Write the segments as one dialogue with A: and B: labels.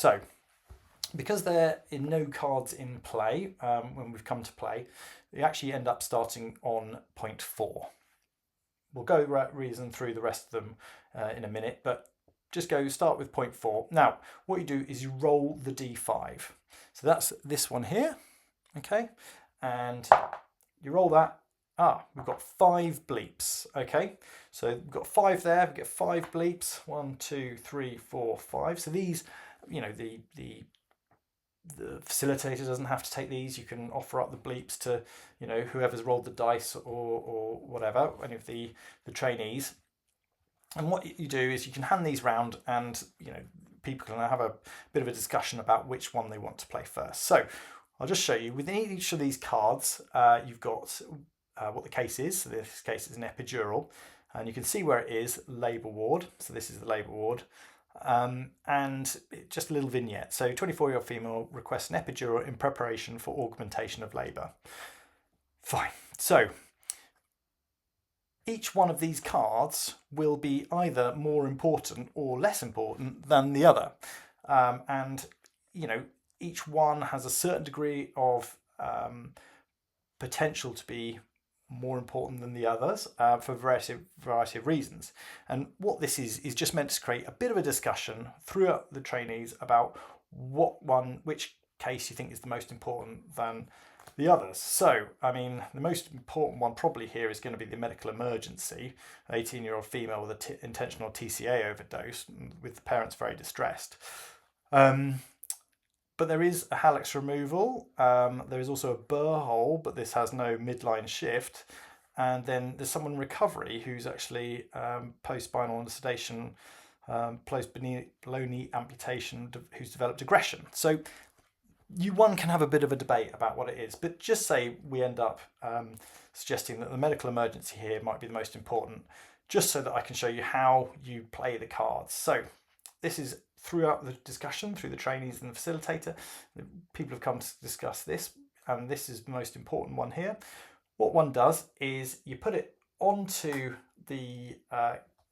A: So because there are no cards in play when we've come to play, you actually end up starting on point 4. We'll go reason through the rest of them in a minute, but just start with point 4. Now, what you do is you roll the d5. So that's this one here, okay? And you roll that. We've got 5 bleeps, okay? So we've got 5 there, we get 5 bleeps. 1, 2, 3, 4, 5. So these, you know, the facilitator doesn't have to take these. You can offer up the bleeps to, you know, whoever's rolled the dice or whatever, any of the trainees. And what you do is you can hand these round, and you know, people can have a bit of a discussion about which one they want to play first. So I'll just show you. Within each of these cards, you've got what the case is. So this case is an epidural, and you can see where it is, labour ward. So this is the labour ward. And just a little vignette. So 24-year-old female requests an epidural in preparation for augmentation of labour. Fine. So each one of these cards will be either more important or less important than the other. And, you know, each one has a certain degree of potential to be more important than the others for a variety of reasons. And what this is just meant to create a bit of a discussion throughout the trainees about which case you think is the most important than the others. So, I mean, the most important one probably here is going to be the medical emergency, an 18-year-old female with an intentional TCA overdose, with the parents very distressed. But there is a hallux removal. There is also a burr hole, but this has no midline shift. And then there's someone in recovery who's actually post-spinal sedation, post-below knee amputation, who's developed aggression. So one can have a bit of a debate about what it is, but just say we end up suggesting that the medical emergency here might be the most important, just so that I can show you how you play the cards. So this is throughout the discussion, through the trainees and the facilitator, people have come to discuss this, and this is the most important one here. What one does is you put it onto the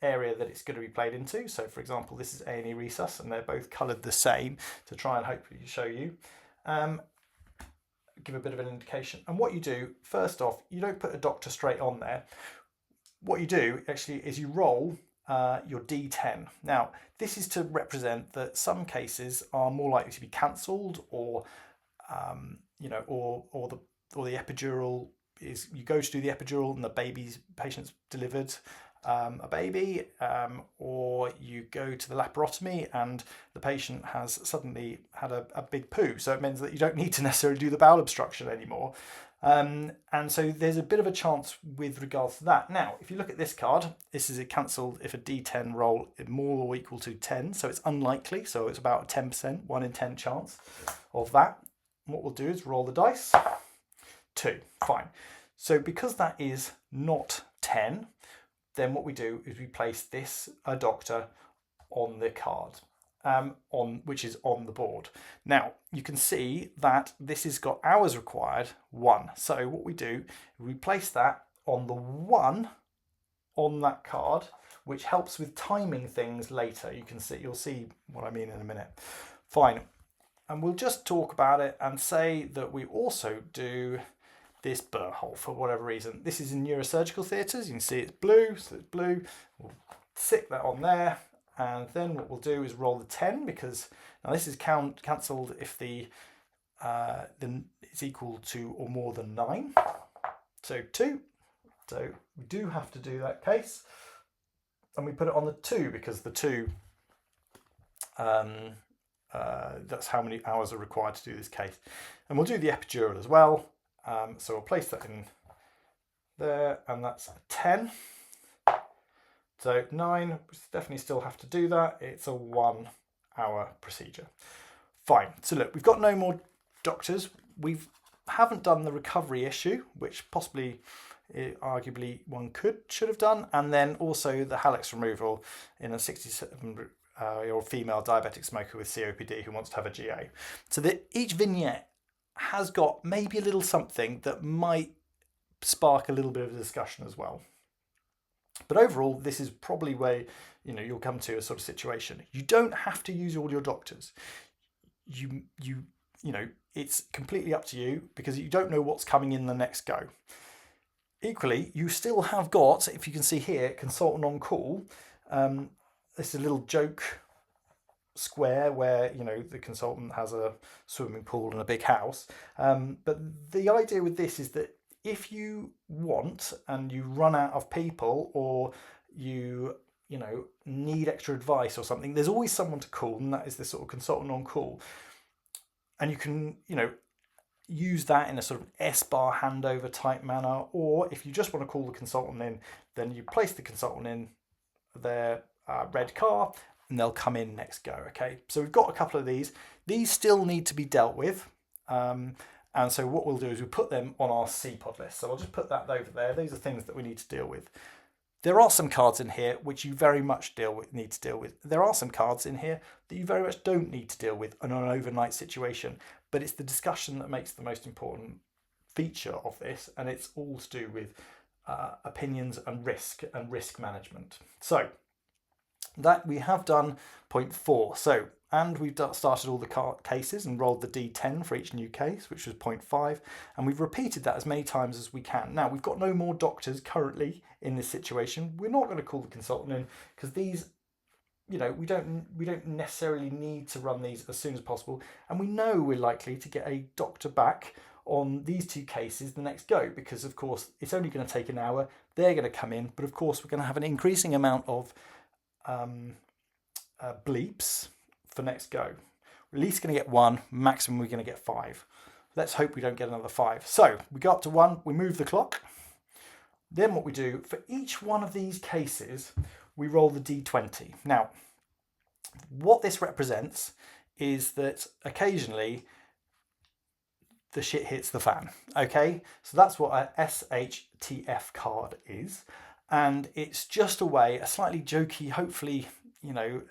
A: area that it's going to be played into. So for example, this is A&E Resus, and they're both coloured the same to try and hopefully show you. Give a bit of an indication. And what you do, first off, you don't put a doctor straight on there. What you do actually is you roll your D10. Now, this is to represent that some cases are more likely to be cancelled, or you know, or the epidural is, you go to do the epidural and the patient's delivered a baby, or you go to the laparotomy and the patient has suddenly had a big poo. So it means that you don't need to necessarily do the bowel obstruction anymore. And so there's a bit of a chance with regards to that. Now, if you look at this card, this is cancelled if a D10 roll is more or equal to 10. So it's unlikely. So it's about a 10%, 1 in 10 chance of that. And what we'll do is roll the dice. 2. Fine. So because that is not 10, then what we do is we place this doctor on the card, which is on the board. Now, you can see that this has got hours required, 1. So what we do, we place that on the 1 on that card, which helps with timing things later. You'll see what I mean in a minute. Fine. And we'll just talk about it and say that we also do this burr hole for whatever reason. This is in neurosurgical theatres. You can see it's blue, so it's blue. We'll stick that on there. And then what we'll do is roll the 10, because now this is cancelled if then it's equal to or more than 9. So 2. So we do have to do that case. And we put it on the 2 because the 2, that's how many hours are required to do this case. And we'll do the epidural as well. So we'll place that in there, and that's a 10. So 9, we definitely still have to do that. It's a 1 hour procedure. Fine. So look, we've got no more doctors. We haven't done the recovery issue, which possibly, arguably, one should have done. And then also the hallux removal in a 67-year-old female diabetic smoker with COPD who wants to have a GA. So each vignette has got maybe a little something that might spark a little bit of a discussion as well. But overall, this is probably where you'll come to a sort of situation. You don't have to use all your doctors. you know, it's completely up to you because you don't know what's coming in the next go. Equally, you still have got, if you can see here, consultant on call. This is a little joke square where, you know, the consultant has a swimming pool and a big house. But the idea with this is that if you want and you run out of people, or you know, need extra advice or something, there's always someone to call, and that is this sort of consultant on call. And you can, you know, use that in a sort of S-bar handover type manner, or if you just want to call the consultant in, then you place the consultant in their red car and they'll come in next go. Okay, so we've got a couple of these. These still need to be dealt with. And so what we'll do is we'll put them on our CPOD list. So I'll just put that over there. These are things that we need to deal with. There are some cards in here which you very much need to deal with. There are some cards in here that you very much don't need to deal with in an overnight situation. But it's the discussion that makes the most important feature of this, and it's all to do with opinions and risk management. So that we have done point 4. So, and we've started all the cases and rolled the D10 for each new case, which was point 5, and we've repeated that as many times as we can. Now, we've got no more doctors currently in this situation. We're not going to call the consultant in because these, you know, we don't necessarily need to run these as soon as possible, and we know we're likely to get a doctor back on these 2 cases the next go, because of course it's only going to take an hour. They're going to come in, but of course we're going to have an increasing amount of bleeps for next go. We're at least going to get 1, maximum we're going to get 5. Let's hope we don't get another 5. So we go up to 1, we move the clock. Then what we do for each one of these cases, we roll the D20. Now, what this represents is that occasionally the shit hits the fan. Okay, so that's what a SHTF card is, and it's just a way, a slightly jokey, hopefully, you know,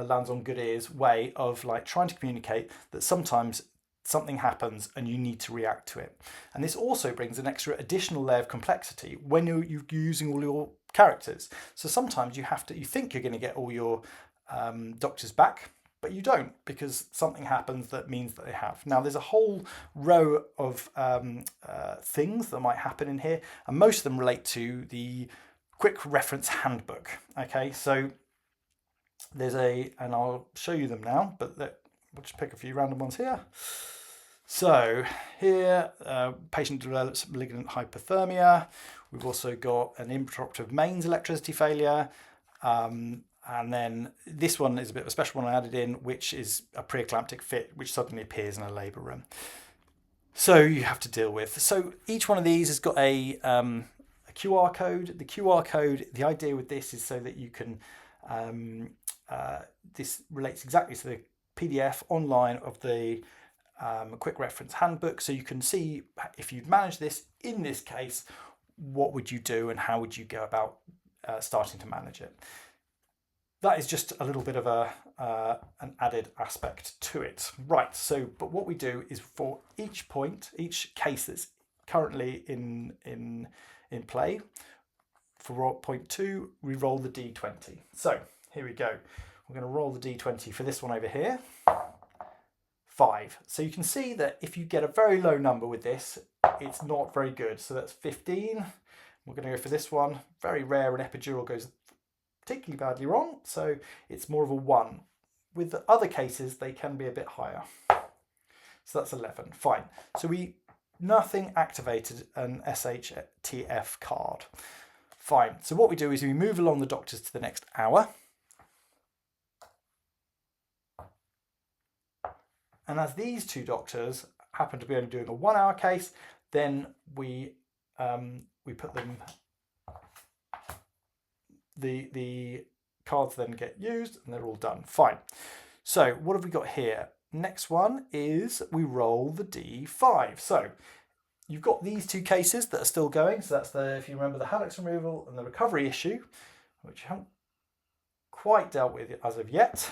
A: lands on good ears way of like trying to communicate that sometimes something happens and you need to react to it. And this also brings an extra additional layer of complexity when you're using all your characters. So sometimes you think you're going to get all your doctors back, but you don't, because something happens that means that they have. Now there's a whole row of things that might happen in here, and most of them relate to the quick reference handbook. Okay, so there's and I'll show you them now, but we'll just pick a few random ones here. So here, patient develops malignant hypothermia. We've also got an interruptive mains electricity failure. And then this one is a bit of a special one I added in, which is a preeclamptic fit, which suddenly appears in a labour room. So you have to deal with. So each one of these has got a QR code. The QR code, the idea with this is so that you can, this relates exactly to the PDF online of the quick reference handbook. So you can see if you'd manage this in this case, what would you do and how would you go about starting to manage it. That is just a little bit of an added aspect to it. Right, so, but what we do is for each point, each case that's currently in play, for point 2, we roll the D20. So here we go. We're going to roll the D20 for this one over here. 5. So you can see that if you get a very low number with this, it's not very good. So that's 15. We're going to go for this one. Very rare, an epidural goes particularly badly wrong, so it's more of a 1. With the other cases, they can be a bit higher. So that's 11. Fine. So nothing activated an SHTF card. Fine. So what we do is we move along the doctors to the next hour. And as these 2 doctors happen to be only doing a 1-hour case, then we put them. The cards then get used and they're all done. Fine. So what have we got here? Next one is we roll the D5. So you've got these 2 cases that are still going. So that's if you remember, the hallux removal and the recovery issue, which you haven't quite dealt with as of yet.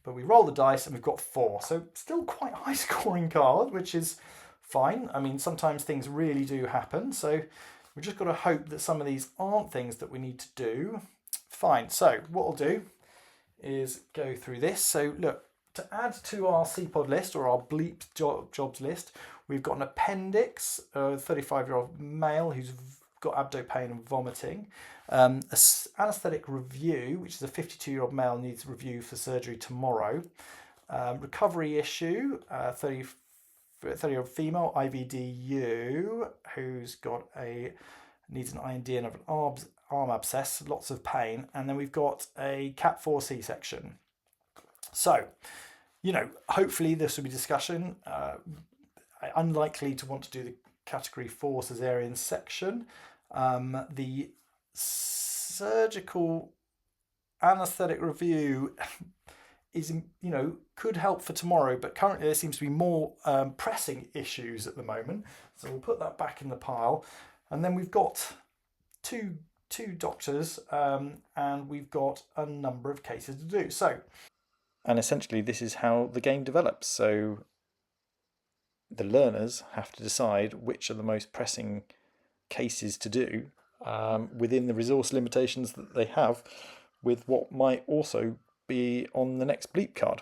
A: But we roll the dice and we've got 4. So still quite high scoring card, which is fine. I mean, sometimes things really do happen. So we've just got to hope that some of these aren't things that we need to do. Fine. So what I'll do is go through this. So look, To add to our CPOD list or our Bleep jobs list, we've got an appendix, a 35-year-old male who's got abdo pain and vomiting. Anaesthetic review, which is a 52-year-old male needs review for surgery tomorrow. Recovery issue, 30-year-old female IVDU who's got needs an IND and an arm abscess, lots of pain, and then we've got a Cat 4 C-section. So, hopefully this will be discussion. Unlikely to want to do the category 4 cesarean section. The surgical anaesthetic review is, could help for tomorrow, but currently there seems to be more pressing issues at the moment. So we'll put that back in the pile. And then we've got two doctors and we've got a number of cases to do. And essentially this is how the game develops. So the learners have to decide which are the most pressing cases to do within the resource limitations that they have with what might also be on the next Bleep card.